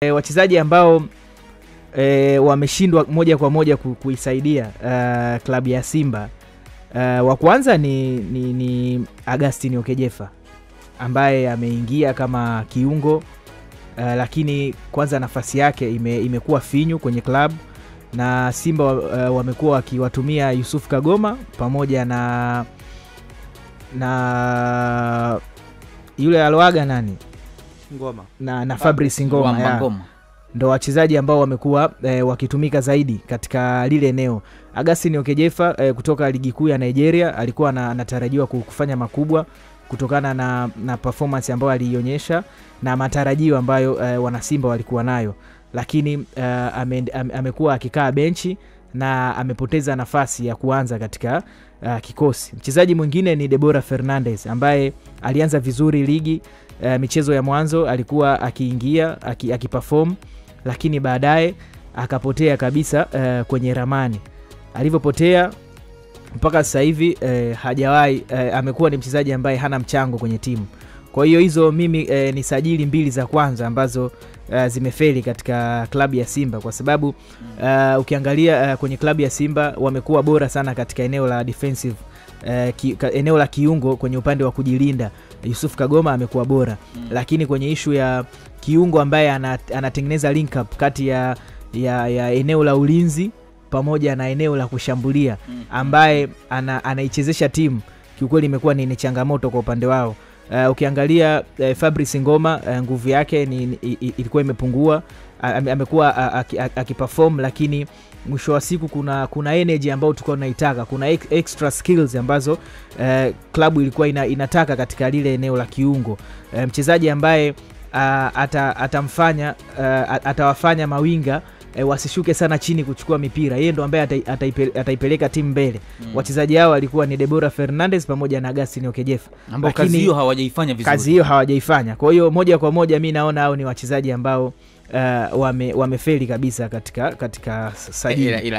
Wachezaji ambao wameshindwa moja kwa moja kuisaidia klabu ya Simba. Wa kwanza ni Augustine Okejefa ambaye ameingia kama kiungo, lakini kwanza nafasi yake imekuwa finyu kwenye klabu, na Simba wamekuwa wakiwatumia Yusuf Kagoma pamoja na yule aloaga nani Ngoma na Fabrice Ngoma. Ndo wachezaji ambao wamekuwa wakitumika zaidi katika lile eneo. Augustine Okejefa kutoka ligi kuu ya Nigeria alikuwa anatarajiwa kufanya makubwa kutokana na performance ambayo alionyesha na matarajio ambayo wana Simba walikuwa nayo, lakini amekuwa akikaa benchi na amepoteza nafasi ya kuanza katika kikosi. Mchezaji mwingine ni Deborah Fernandez ambaye alianza vizuri ligi, michezo ya mwanzo alikuwa akiingia akiperform, lakini baadaye akapotea kabisa kwenye ramani. Alivyopotea mpaka sasa hivi hajawahi, amekuwa ni mchezaji ambaye hana mchango kwenye timu. Kwa hiyo hizo mimi ni sajili mbili za kwanza ambazo zimefeli katika klabu ya Simba, kwa sababu ukiangalia kwenye klabu ya Simba wamekuwa bora sana katika eneo la defensive, eneo la kiungo. Kwenye upande wa kujilinda Yusuf Kagoma amekuwa bora, lakini kwenye ishu ya kiungo ambaye anatengeneza link up kati ya eneo la ulinzi pamoja na eneo la kushambulia, ambaye anaichezesha timu, kiukweli imekuwa ni changamoto kwa upande wao. Ukiangalia Fabrice Ngoma, nguvu yake ilikuwa imepungua, amekuwa akiperform, lakini mwisho wa siku kuna energy ambayo tulikuwa tunaitaka, kuna extra skills ambazo klabu ilikuwa inataka katika lile eneo la kiungo. Mchezaji ambaye atawafanya mawinga wasishuke sana chini kuchukua mipira, yeye ndo ambaye ataipeleka timu mbele. Wachezaji hao walikuwa ni Deborah Fernandez pamoja na Augustine Okejefa, ambao kazi hiyo hawajaifanya vizuri. Kazi hiyo hawajaifanya. Kwa hiyo moja kwa moja mimi naona hao ni wachezaji ambao wamefeli kabisa katika sajili.